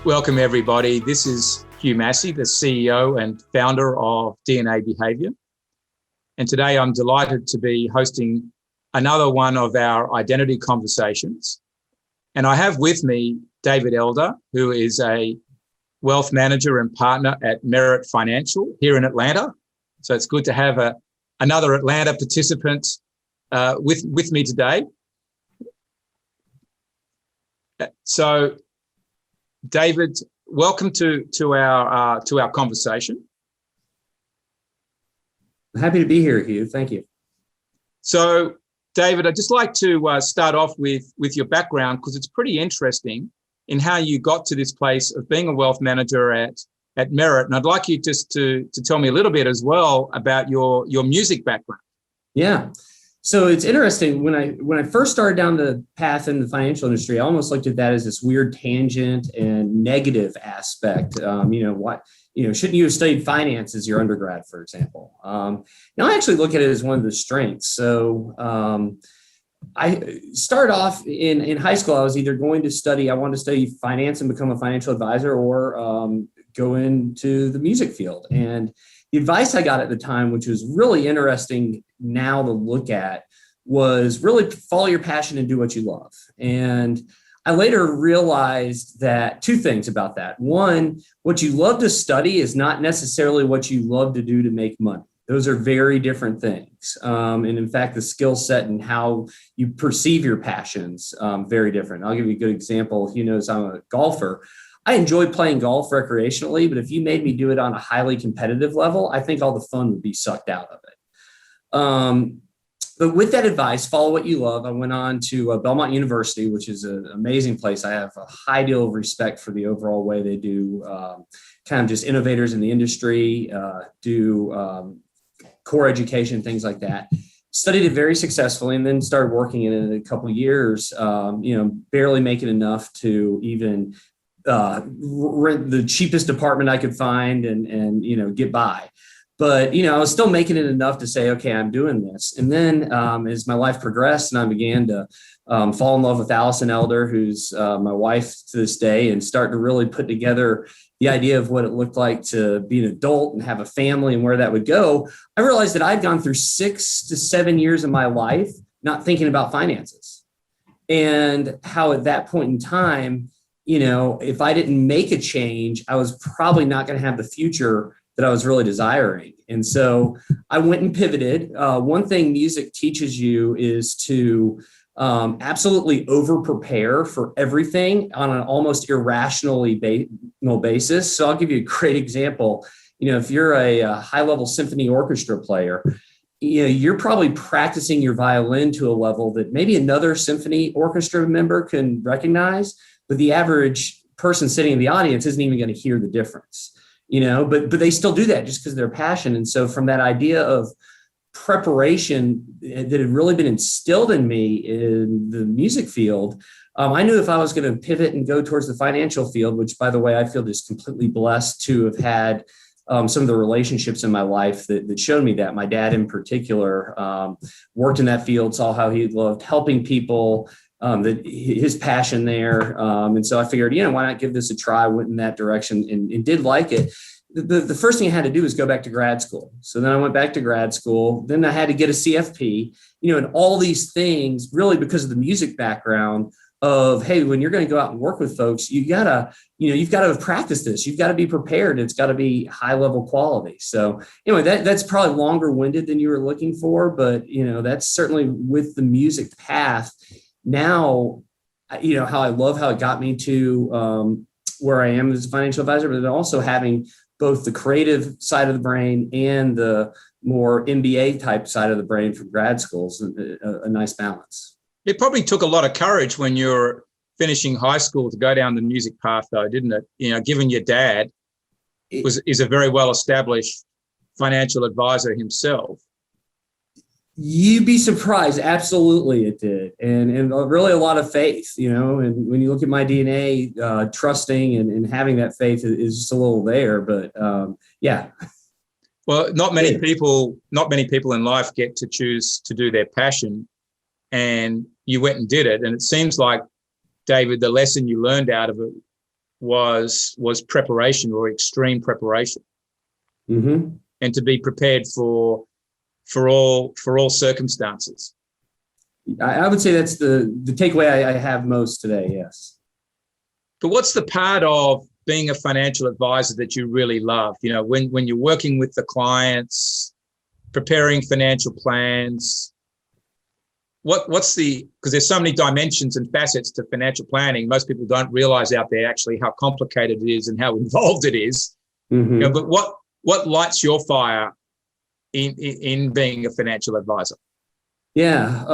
Welcome, everybody. This is Hugh, Massie, the CEO and founder of DNA Behavior. And today I'm delighted to be hosting another one of our identity conversations. And I have with me David Elder, who is a wealth manager and partner at Merit Financial here in Atlanta. So it's good to have another Atlanta participant with me today. So, David, welcome to our conversation. Happy to be here, Hugh. Thank you. So, David, I'd just like to start off with your background, because it's pretty interesting in how you got to this place of being a wealth manager at Merit. And I'd like you just to tell me a little bit as well about your music background. Yeah. So it's interesting, when I first started down the path in the financial industry, I almost looked at that as this weird tangent and negative aspect. Shouldn't you have studied finance as your undergrad, for example? Now I actually look at it as one of the strengths. So I started off in high school. I was either I wanted to study finance and become a financial advisor, or go into the music field. And the advice I got at the time, which was really interesting now to look at, was really follow your passion and do what you love. And I later realized that two things about that. One, what you love to study is not necessarily what you love to do to make money. Those are very different things. And in fact, the skill set and how you perceive your passions, very different. I'll give you a good example. Hugh knows I'm a golfer. I enjoy playing golf recreationally, but if you made me do it on a highly competitive level, I think all the fun would be sucked out of it. But with that advice, follow what you love. I went on to Belmont University, which is an amazing place. I have a high deal of respect for the overall way they do kind of just innovators in the industry, do core education, things like that. Studied it very successfully, and then started working in it in a couple of years, barely making enough to even rent the cheapest apartment I could find and get by. But, I was still making it enough to say, okay, I'm doing this. And then as my life progressed and I began to fall in love with Allison Elder, who's my wife to this day, and start to really put together the idea of what it looked like to be an adult and have a family and where that would go, I realized that I'd gone through 6 to 7 years of my life not thinking about finances. And how at that point in time, if I didn't make a change, I was probably not going to have the future that I was really desiring. And so I went and pivoted. One thing music teaches you is to absolutely over prepare for everything on an almost irrationally basis. So I'll give you a great example. If you're a high level symphony orchestra player, you're probably practicing your violin to a level that maybe another symphony orchestra member can recognize, but the average person sitting in the audience isn't even going to hear the difference, but they still do that just because of their passion. And so from that idea of preparation that had really been instilled in me in the music field, I knew if I was going to pivot and go towards the financial field, which, by the way, I feel just completely blessed to have had some of the relationships in my life that showed me that. My dad in particular worked in that field, saw how he loved helping people, that his passion there. And so I figured, why not give this a try? I went in that direction and did like it. The first thing I had to do was go back to grad school. So then I went back to grad school. Then I had to get a CFP, and all these things really because of the music background of, hey, when you're going to go out and work with folks, you've got to have practiced this. You've got to be prepared. It's got to be high level quality. So anyway, that's probably longer winded than you were looking for, but that's certainly with the music path. Now, how I love how it got me to where I am as a financial advisor, but then also having both the creative side of the brain and the more MBA type side of the brain from grad schools, a nice balance. It probably took a lot of courage when you're finishing high school to go down the music path, though, didn't it? Given your dad is a very well-established financial advisor himself. You'd be surprised. Absolutely, it did. And really a lot of faith, and when you look at my DNA, trusting and having that faith is just a little there. But yeah. Well, not many people in life get to choose to do their passion, and you went and did it. And it seems like, David, the lesson you learned out of it was preparation, or extreme preparation, and to be prepared for all circumstances. I would say that's the takeaway I have most today. Yes. But what's the part of being a financial advisor that you really love? You know, when you're working with the clients, preparing financial plans, what's because there's so many dimensions and facets to financial planning. Most people don't realize out there actually how complicated it is and how involved it is. You know, but what lights your fire in being a financial advisor? Yeah.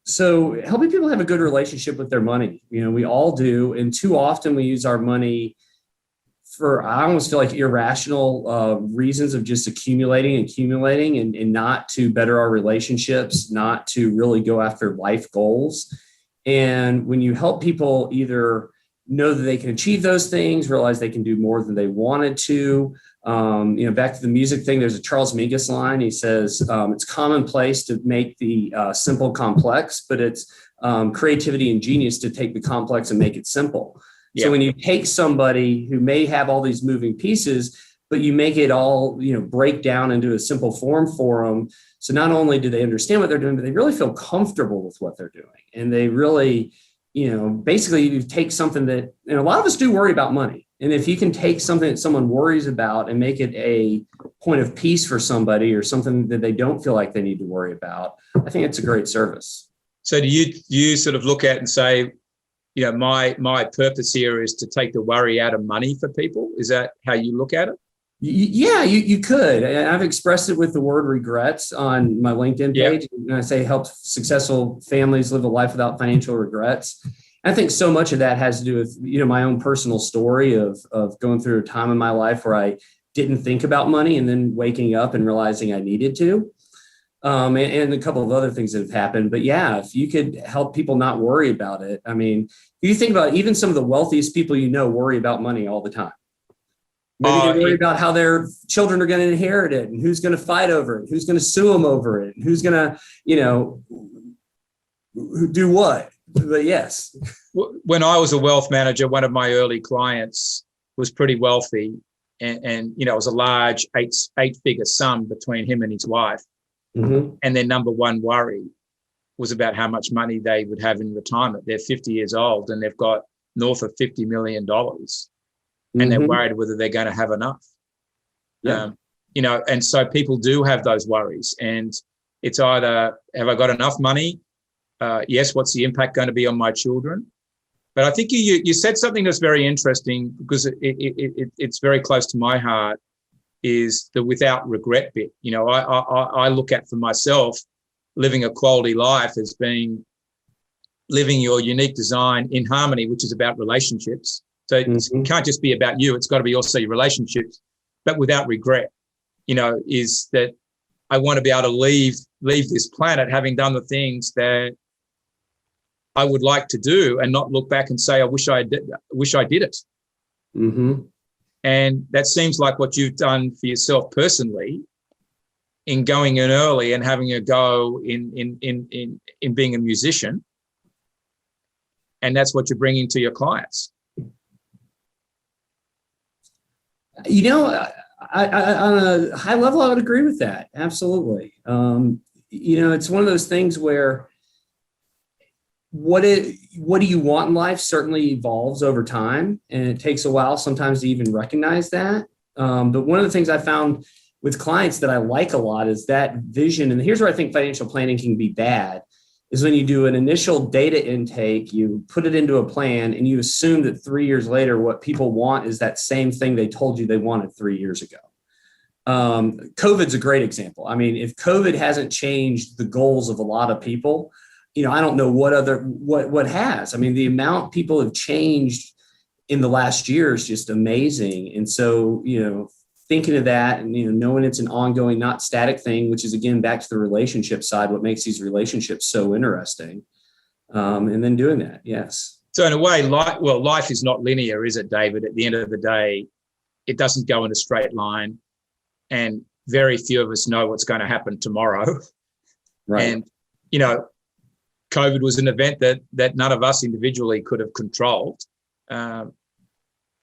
So helping people have a good relationship with their money. You know, we all do. And too often we use our money for, I almost feel like, irrational reasons of just accumulating and not to better our relationships, not to really go after life goals. And when you help people either know that they can achieve those things, realize they can do more than they wanted to, you know, back to the music thing, there's a Charles Mingus line. He says, it's commonplace to make the simple complex, but it's creativity and genius to take the complex and make it simple. Yeah. So when you take somebody who may have all these moving pieces, but you make it all, you know, break down into a simple form for them. So not only do they understand what they're doing, but they really feel comfortable with what they're doing. And they really, you know, basically you take something that, and a lot of us do worry about money. And if you can take something that someone worries about and make it a point of peace for somebody, or something that they don't feel like they need to worry about, I think it's a great service. So do you sort of look at and say, you know, my purpose here is to take the worry out of money for people? Is that how you look at it? Yeah, you could. I've expressed it with the word regrets on my LinkedIn page. And I say help successful families live a life without financial regrets. I think so much of that has to do with, you know, my own personal story of going through a time in my life where I didn't think about money, and then waking up and realizing I needed to. And a couple of other things that have happened. But yeah, if you could help people not worry about it. I mean, if you think about it, even some of the wealthiest people you know worry about money all the time. Maybe they worry about how their children are going to inherit it, and who's going to fight over it, who's going to sue them over it, and who's going to, you know, do what. But yes. When I was a wealth manager, one of my early clients was pretty wealthy, and you know, it was a large eight-figure sum between him and his wife. And their number one worry was about how much money they would have in retirement. They're 50 years old and they've got north of $50 million, and they're worried whether they're going to have enough. You know, and so people do have those worries, and it's either, have I got enough money? Yes, what's the impact going to be on my children? But I think you said something that's very interesting, because it's very close to my heart, is the without regret bit. You know, I look at for myself, living a quality life as being living your unique design in harmony, which is about relationships. So it can't just be about you. It's got to be also your relationships, but without regret. You know, is that I want to be able to leave this planet having done the things that I would like to do, and not look back and say, I wish I did it. And that seems like what you've done for yourself personally, in going in early and having a go in being a musician. And that's what you're bringing to your clients. You know, I on a high level, I would agree with that. Absolutely. You know, it's one of those things where what do you want in life certainly evolves over time, and it takes a while sometimes to even recognize that. But one of the things I found with clients that I like a lot is that vision. And here's where I think financial planning can be bad, is when you do an initial data intake, you put it into a plan, and you assume that 3 years later, what people want is that same thing they told you they wanted 3 years ago. COVID's a great example. I mean, if COVID hasn't changed the goals of a lot of people, you know, I don't know what has. I mean, the amount people have changed in the last year is just amazing. And so, you know, thinking of that, and, you know, knowing it's an ongoing, not static thing, which is, again, back to the relationship side, what makes these relationships so interesting. And then doing that. Yes. So in a way, life is not linear, is it, David? At the end of the day, it doesn't go in a straight line, and very few of us know what's going to happen tomorrow. Right. And, you know, COVID was an event that none of us individually could have controlled. And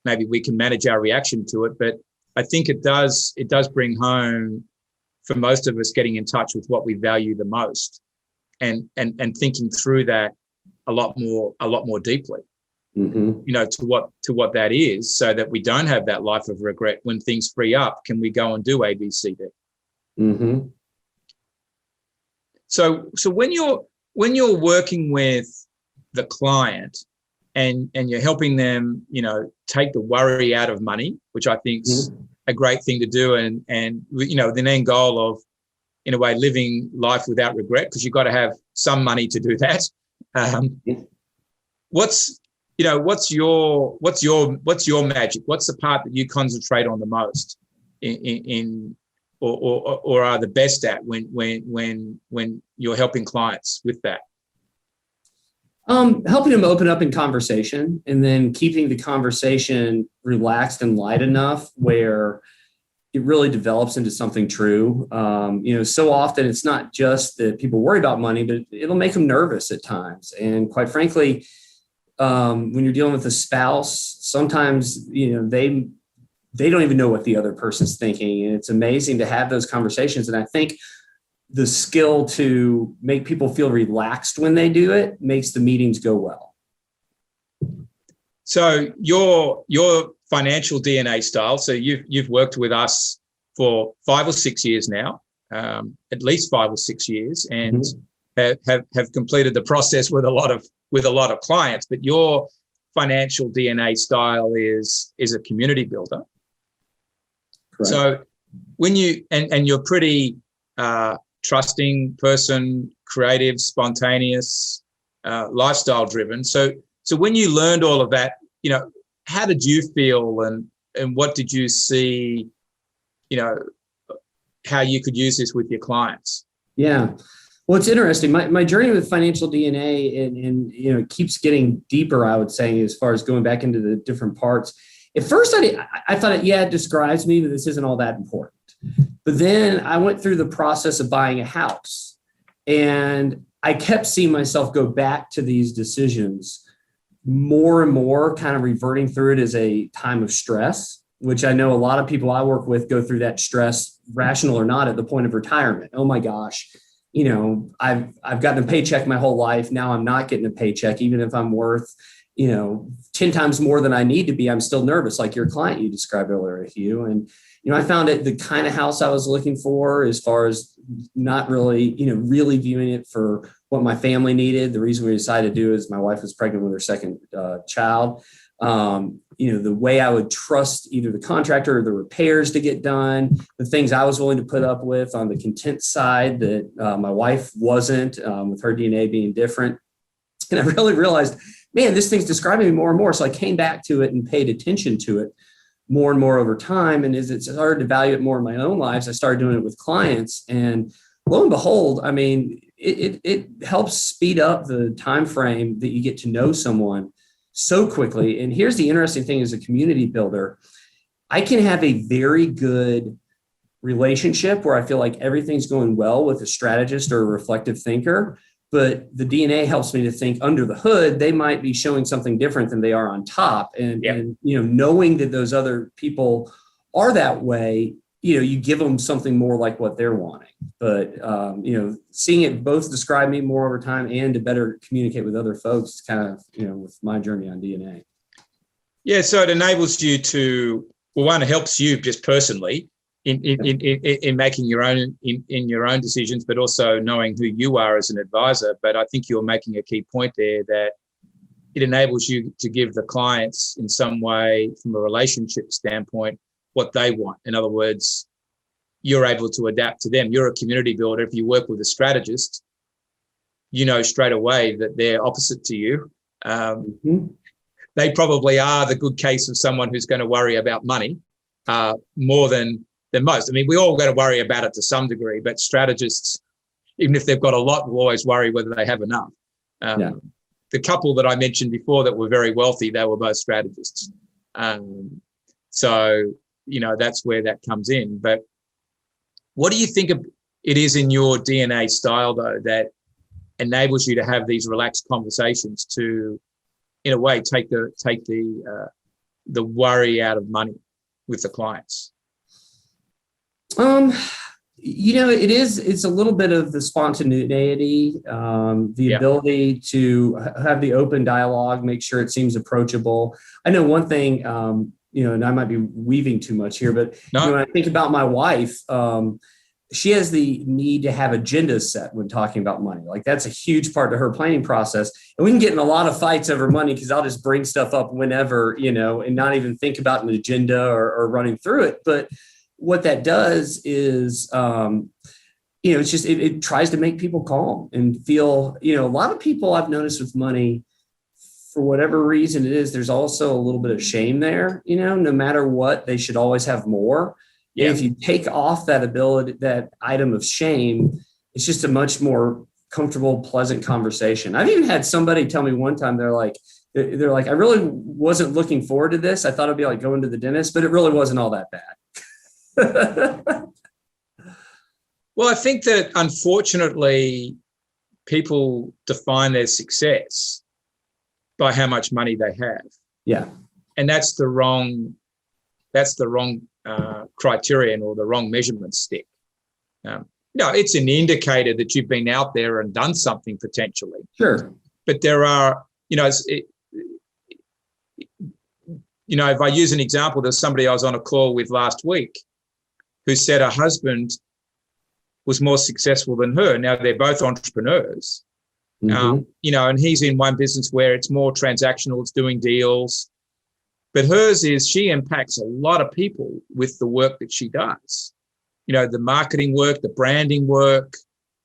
maybe we can manage our reaction to it. But I think it does bring home for most of us getting in touch with what we value the most and thinking through that a lot more deeply, to what that is, so that we don't have that life of regret. When things free up, can we go and do A, B, C, D? Mm-hmm. So when you're working with the client and you're helping them, take the worry out of money, which I think's a great thing to do, and the end goal of, in a way, living life without regret, because you've got to have some money to do that. What's your magic? What's the part that you concentrate on the most or are the best at when you're helping clients with that? Helping them open up in conversation, and then keeping the conversation relaxed and light enough where it really develops into something true. So often it's not just that people worry about money, but it'll make them nervous at times. And quite frankly, when you're dealing with a spouse, sometimes, they don't even know what the other person's thinking. And it's amazing to have those conversations. And I think the skill to make people feel relaxed when they do it makes the meetings go well. So your financial DNA style. So you've worked with us for 5 or 6 years now, at least 5 or 6 years, and have completed the process with a lot of clients. But your financial DNA style is a community builder. Correct. So when you're pretty trusting person, creative, spontaneous, lifestyle driven. So when you learned all of that, how did you feel, and what did you see, how you could use this with your clients? Yeah. Well, it's interesting. My journey with financial DNA and it keeps getting deeper, I would say, as far as going back into the different parts. At first, I thought, it describes me, but this isn't all that important. But then I went through the process of buying a house, and I kept seeing myself go back to these decisions more and more, kind of reverting through it as a time of stress, which I know a lot of people I work with go through that stress, rational or not, at the point of retirement. Oh my gosh, I've gotten a paycheck my whole life. Now I'm not getting a paycheck, even if I'm worth 10 times more than I need to be. I'm still nervous, like your client you described earlier, Hugh. And I found it the kind of house I was looking for, as far as not really, really viewing it for what my family needed. The reason we decided to do is my wife was pregnant with her second child. The way I would trust either the contractor or the repairs to get done, the things I was willing to put up with on the content side that my wife wasn't, with her DNA being different. And I really realized, man, this thing's describing me more and more. So I came back to it and paid attention to it more and more over time. And as it started to value it more in my own lives, I started doing it with clients. And lo and behold, it helps speed up the time frame that you get to know someone so quickly. And here's the interesting thing: as a community builder, I can have a very good relationship where I feel like everything's going well with a strategist or a reflective thinker, but the DNA helps me to think under the hood, they might be showing something different than they are on top. And knowing that those other people are that way, you give them something more like what they're wanting. But, seeing it both describe me more over time and to better communicate with other folks, kind of, with my journey on DNA. Yeah. So it enables you to, one, it helps you just personally in making your own in your own decisions, but also knowing who you are as an advisor. But I think you're making a key point there, that it enables you to give the clients, in some way, from a relationship standpoint, what they want. In other words, you're able to adapt to them. You're a community builder. If you work with a strategist, straight away that they're opposite to you. They probably are the good case of someone who's going to worry about money more than most. We all got to worry about it to some degree, but strategists, even if they've got a lot, will always worry whether they have enough. The couple that I mentioned before that were very wealthy, they were both strategists. So that's where that comes in. But what do you think it is in your DNA style, though, that enables you to have these relaxed conversations to, in a way, take the the worry out of money with the clients? It's a little bit of the spontaneity, the ability to have the open dialogue, make sure it seems approachable. I know one thing, and I might be weaving too much here, but when I think about my wife, she has the need to have agendas set when talking about money. Like that's a huge part of her planning process. And we can get in a lot of fights over money because I'll just bring stuff up whenever, and not even think about an agenda or running through it. But what that does is, it's just, it tries to make people calm and feel, a lot of people I've noticed with money, for whatever reason it is, there's also a little bit of shame there, no matter what, they should always have more. Yeah. And if you take off that ability, that item of shame, it's just a much more comfortable, pleasant conversation. I've even had somebody tell me one time, they're like, I really wasn't looking forward to this. I thought it'd be like going to the dentist, but it really wasn't all that bad. Well, I think that unfortunately people define their success by how much money they have. Yeah. And that's the wrong criterion or the wrong measurement stick. It's an indicator that you've been out there and done something potentially. Sure. But there are, if I use an example, there's somebody I was on a call with last week who said her husband was more successful than her. Now they're both entrepreneurs, and he's in one business where it's more transactional, it's doing deals. But hers is she impacts a lot of people with the work that she does. The marketing work, the branding work,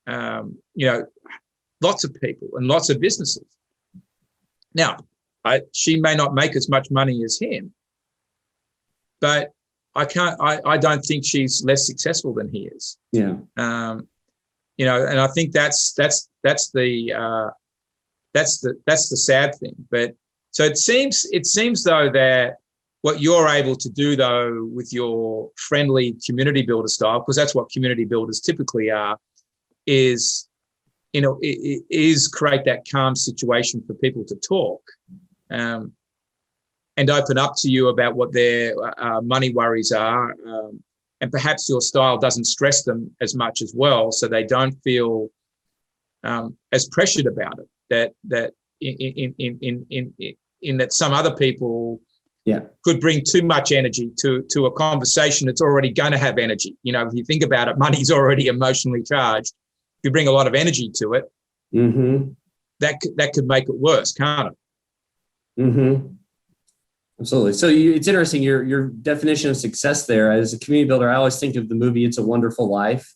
lots of people and lots of businesses. Now, she may not make as much money as him, but I don't think she's less successful than he is. Yeah. And I think that's the sad thing. But so it seems though that what you're able to do though with your friendly community builder style, because that's what community builders typically are, is create that calm situation for people to talk. And open up to you about what their money worries are. And perhaps your style doesn't stress them as much as well, so they don't feel as pressured about it. That in that some other people could bring too much energy to a conversation that's already going to have energy. If you think about it, money's already emotionally charged. If you bring a lot of energy to it, that could make it worse, can't it? Mm-hmm. Absolutely. So it's interesting, your definition of success there. As a community builder, I always think of the movie It's a Wonderful Life,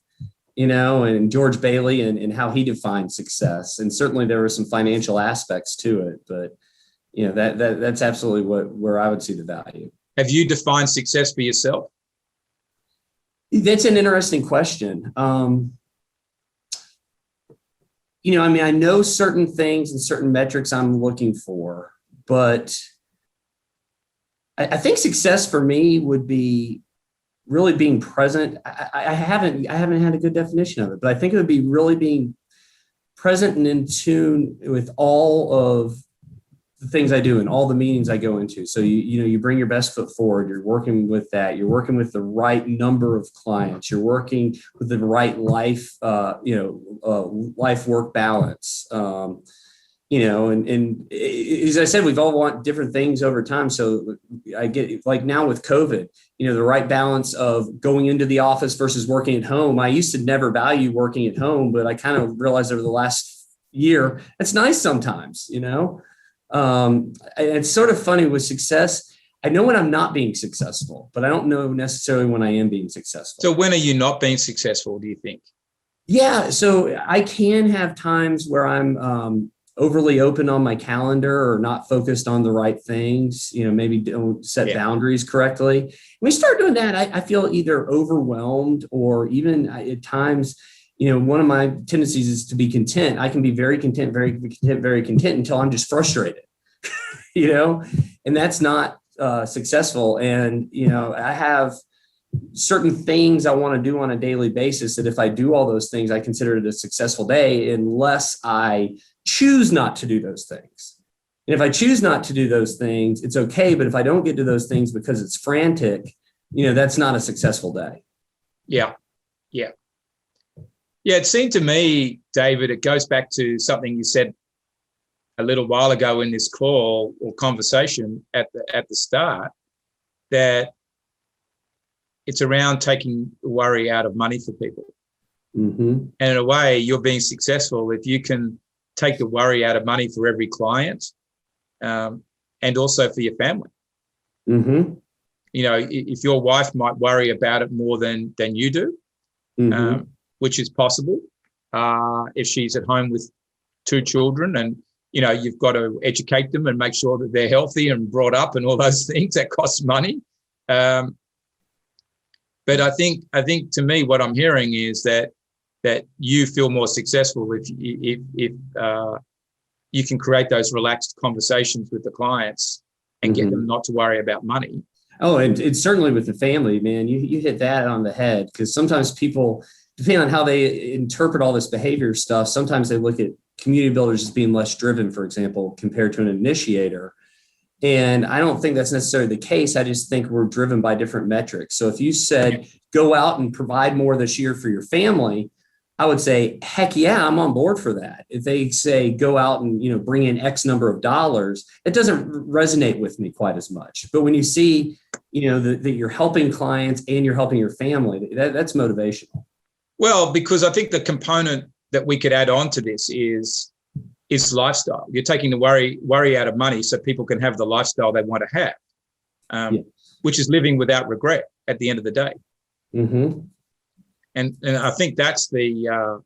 and George Bailey and how he defined success. And certainly there were some financial aspects to it, but that's absolutely where I would see the value. Have you defined success for yourself? That's an interesting question. I know certain things and certain metrics I'm looking for, but I think success for me would be really being present. I haven't had a good definition of it, but I think it would be really being present and in tune with all of the things I do and all the meetings I go into. So you bring your best foot forward. You're working with that. You're working with the right number of clients. You're working with the right life work balance. And as I said, we've all want different things over time. So I get like now with COVID, the right balance of going into the office versus working at home. I used to never value working at home, but I kind of realized over the last year, it's nice sometimes, it's sort of funny with success. I know when I'm not being successful, but I don't know necessarily when I am being successful. So when are you not being successful, do you think? Yeah. So I can have times where I'm, overly open on my calendar or not focused on the right things, maybe don't set boundaries correctly. When we start doing that, I feel either overwhelmed or even at times, one of my tendencies is to be content. I can be very content until I'm just frustrated, and that's not successful. And, I have certain things I want to do on a daily basis that if I do all those things, I consider it a successful day unless I choose not to do those things. And if I choose not to do those things, it's okay. But if I don't get to those things because it's frantic, that's not a successful day. Yeah. Yeah. Yeah. It seemed to me, David, it goes back to something you said a little while ago in this call or conversation at the start, that it's around taking the worry out of money for people. Mm-hmm. And in a way, you're being successful if you can take the worry out of money for every client, and also for your family. Mm-hmm. If your wife might worry about it more than you do, Mm-hmm. Which is possible if she's at home with 2 children, and you've got to educate them and make sure that they're healthy and brought up and all those things that cost money. But I think to me, what I'm hearing is that you feel more successful if you can create those relaxed conversations with the clients and get them not to worry about money. Oh, and it's certainly with the family, man. You hit that on the head, because sometimes people, depending on how they interpret all this behavior stuff, sometimes they look at community builders as being less driven, for example, compared to an initiator. And I don't think that's necessarily the case. I just think we're driven by different metrics. So if you said, go out and provide more this year for your family, I would say, heck yeah, I'm on board for that. If they say, go out and, bring in X number of dollars, it doesn't resonate with me quite as much. But when you see, that you're helping clients and you're helping your family, that's motivational. Well, because I think the component that we could add on to this is lifestyle. You're taking the worry out of money so people can have the lifestyle they want to have, which is living without regret at the end of the day. Mm-hmm. And I think that's the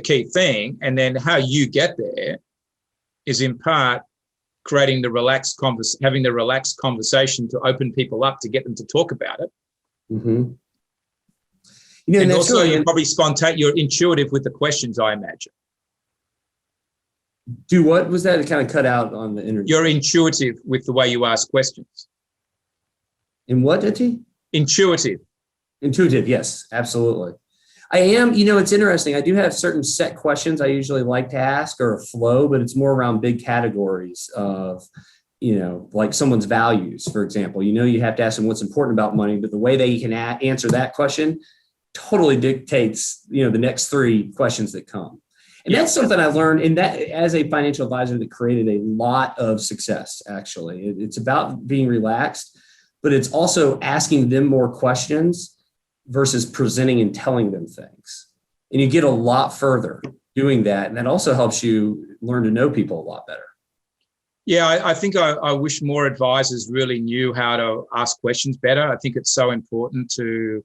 key thing. And then how you get there is in part creating having the relaxed conversation to open people up, to get them to talk about it. Mm-hmm. And also you're probably you're intuitive with the questions, I imagine. Do what was that? It kind of cut out on the internet. You're intuitive with the way you ask questions. In what, Did Intuitive, yes, absolutely. I am, it's interesting. I do have certain set questions I usually like to ask, or a flow, but it's more around big categories of, like someone's values, for example. You have to ask them what's important about money, but the way they can answer that question totally dictates, the next 3 questions that come. And that's something I learned in that as a financial advisor that created a lot of success, actually. It's about being relaxed, but it's also asking them more questions versus presenting and telling them things. And you get a lot further doing that. And that also helps you learn to know people a lot better. Yeah, I think I wish more advisors really knew how to ask questions better. I think it's so important to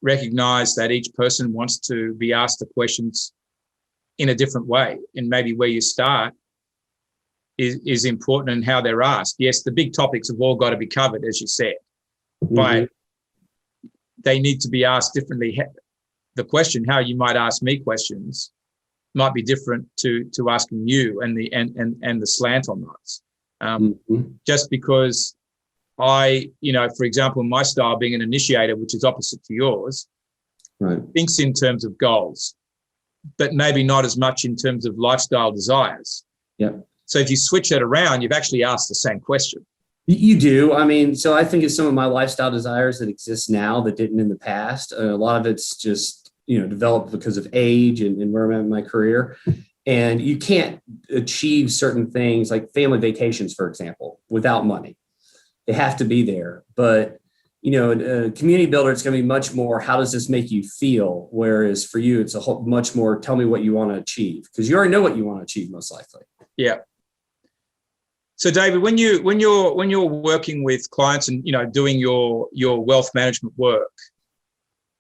recognize that each person wants to be asked the questions in a different way. And maybe where you start is important in how they're asked. Yes, the big topics have all got to be covered, as you said, but they need to be asked differently. The question, how you might ask me questions, might be different to asking you, and the slant on those. Just because I, for example, my style being an initiator, which is opposite to yours, thinks in terms of goals, but maybe not as much in terms of lifestyle desires. Yeah. So if you switch that around, you've actually asked the same question. You do. I mean, so I think it's some of my lifestyle desires that exist now that didn't in the past. A lot of it's just, developed because of age and where I'm at in my career. And you can't achieve certain things like family vacations, for example, without money. They have to be there. But, a community builder, it's going to be much more, how does this make you feel? Whereas for you, it's much more, tell me what you want to achieve, because you already know what you want to achieve, most likely. Yeah. So, David, when you're working with clients and doing your wealth management work,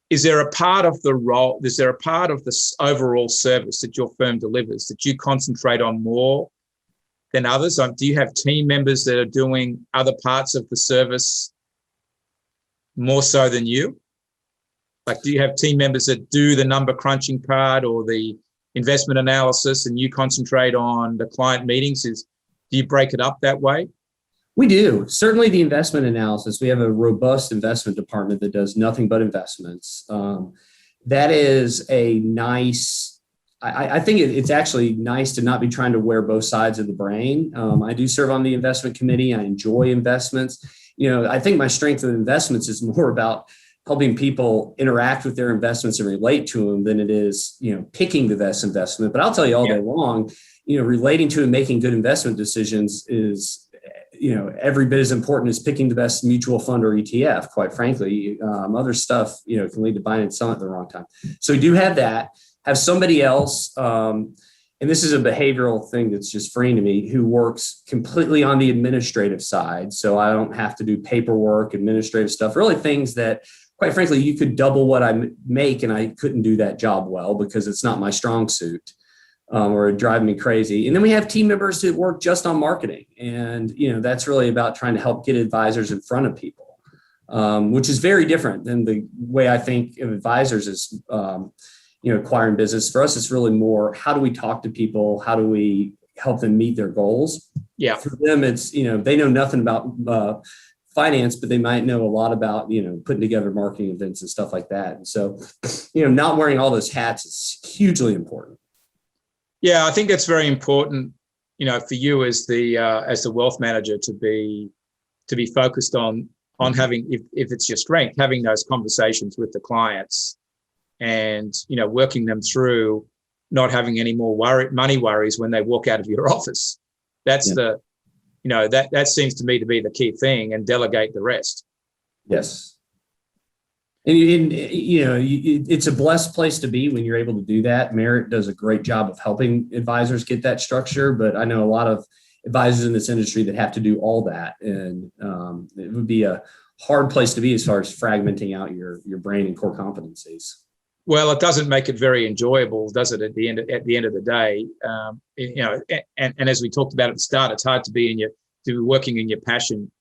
is there a part of the role? Is there a part of this overall service that your firm delivers that you concentrate on more than others? Do you have team members that are doing other parts of the service more so than you? Like, do you have team members that do the number crunching part or the investment analysis, and you concentrate on the client meetings? Do you break it up that way? We do. Certainly the investment analysis. We have a robust investment department that does nothing but investments. That is a nice, I think it's actually nice to not be trying to wear both sides of the brain. I do serve on the investment committee. I enjoy investments. I think my strength in investments is more about helping people interact with their investments and relate to them than it is, picking the best investment. But I'll tell you all day long, relating to and making good investment decisions is, every bit as important as picking the best mutual fund or ETF, quite frankly. Other stuff, can lead to buying and selling at the wrong time. So we do have that. Have somebody else, and this is a behavioral thing that's just freeing to me, who works completely on the administrative side. So I don't have to do paperwork, administrative stuff, really things that, quite frankly, you could double what I make and I couldn't do that job well because it's not my strong suit, or it'd drive me crazy. And then we have team members who work just on marketing. And, that's really about trying to help get advisors in front of people, which is very different than the way I think of advisors as, acquiring business. For us, it's really more, how do we talk to people? How do we help them meet their goals? Yeah. For them, it's, they know nothing about finance, but they might know a lot about, putting together marketing events and stuff like that. And so, not wearing all those hats is hugely important. Yeah, I think that's very important, for you as the wealth manager to be focused on having, if it's your strength, having those conversations with the clients and, working them through not having any more money worries when they walk out of your office. That's that seems to me to be the key thing, and delegate the rest. Yes. And it's a blessed place to be when you're able to do that. Merit does a great job of helping advisors get that structure, but I know a lot of advisors in this industry that have to do all that. And it would be a hard place to be as far as fragmenting out your brain and core competencies. Well, it doesn't make it very enjoyable, does it? At the end of the day, and as we talked about at the start, it's hard to be working in your passion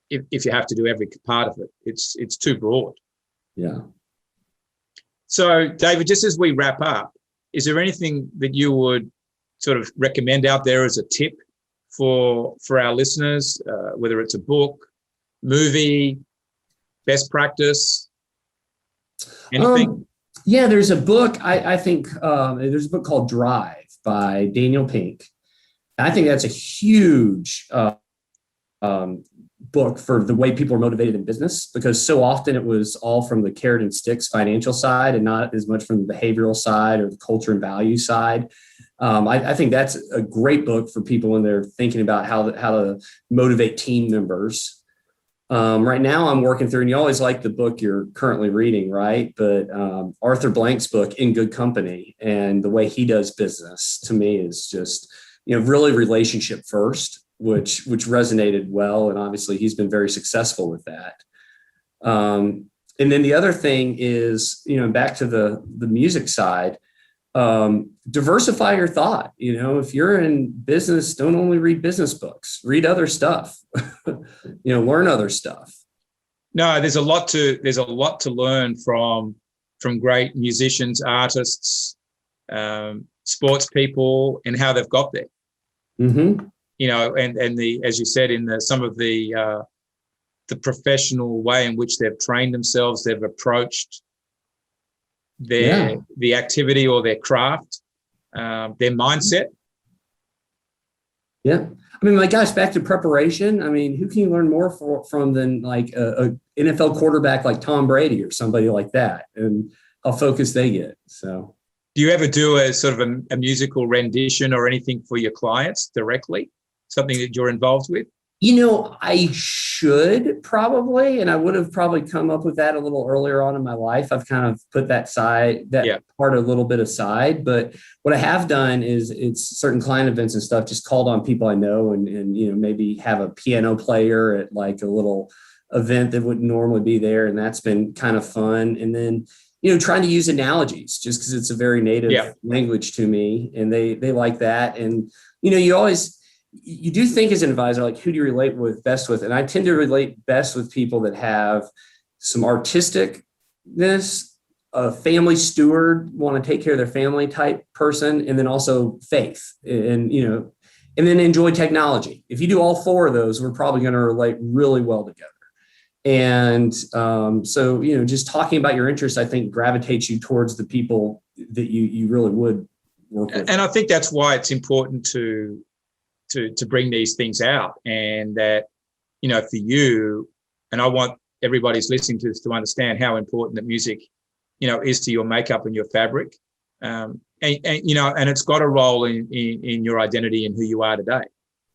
if you have to do every part of it. It's too broad. Yeah. So, David, just as we wrap up, is there anything that you would sort of recommend out there as a tip for our listeners, whether it's a book, movie, best practice, anything? Yeah, there's a book. I think there's a book called Drive by Daniel Pink. I think that's a huge book for the way people are motivated in business, because so often it was all from the carrot and sticks financial side and not as much from the behavioral side or the culture and value side. I think that's a great book for people when they're thinking about how to motivate team members. Right now I'm working through, and you always like the book you're currently reading, right? But Arthur Blank's book, In Good Company, and the way he does business to me is just, really relationship first, which resonated well. And obviously he's been very successful with that. And then the other thing is, back to the music side, diversify your thought. If you're in business, don't only read business books, read other stuff, learn other stuff. No, there's a lot to learn from great musicians, artists, sports people, and how they've got there. Mm-hmm. And as you said, in some of the professional way in which they've trained themselves, they've approached the activity or their craft, their mindset. Yeah. I mean, my gosh, back to preparation. I mean, who can you learn more from than like a NFL quarterback like Tom Brady or somebody like that, and how focused they get. So do you ever do a sort of a musical rendition or anything for your clients directly? Something that you're involved with? I should probably, and I would have probably come up with that a little earlier on in my life. I've kind of put that part a little bit aside. But what I have done is it's certain client events and stuff, just called on people I know and maybe have a piano player at like a little event that wouldn't normally be there. And that's been kind of fun. And then, trying to use analogies just because it's a very native language to me, and they like that. And, you do think as an advisor, like, who do you relate best with? And I tend to relate best with people that have some artisticness, a family steward, want to take care of their family type person, and then also faith and then enjoy technology. If you do all four of those, we're probably going to relate really well together. And so, just talking about your interests, I think gravitates you towards the people that you really would work with. And I think that's why it's important to bring these things out, and that, for you, and I want everybody who's listening to this to understand how important that music, is to your makeup and your fabric. And it's got a role in your identity and who you are today.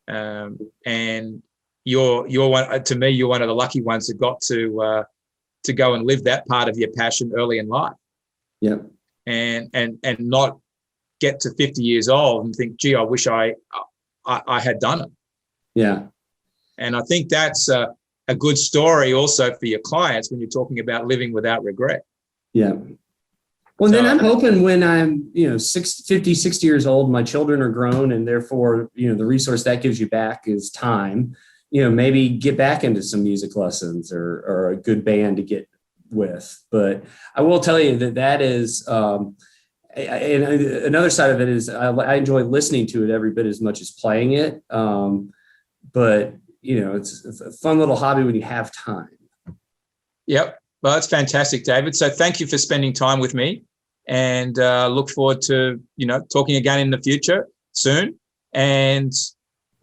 And you're one, to me, you're one of the lucky ones that got to go and live that part of your passion early in life. Yeah. And not get to 50 years old and think, gee, I wish I had done it. Yeah. And I think that's a good story also for your clients when you're talking about living without regret. Yeah. Well, then I'm hoping when I'm, 50, 60 years old, my children are grown, and therefore, the resource that gives you back is time, maybe get back into some music lessons or a good band to get with. But I will tell you that is, and another side of it is I enjoy listening to it every bit as much as playing it. But, it's a fun little hobby when you have time. Yep. Well, that's fantastic, David. So thank you for spending time with me, and look forward to, talking again in the future soon, and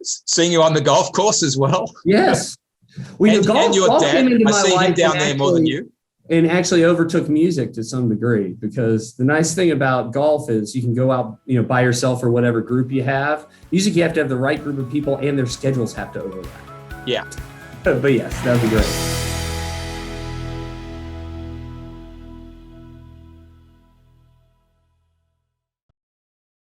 seeing you on the golf course as well. Yes. Well, and your golf dad, came into I my see life him down there more than you. And actually overtook music to some degree, because the nice thing about golf is you can go out, by yourself or whatever group you have. Music, you have to have the right group of people, and their schedules have to overlap. Yeah. But yes, that would be great.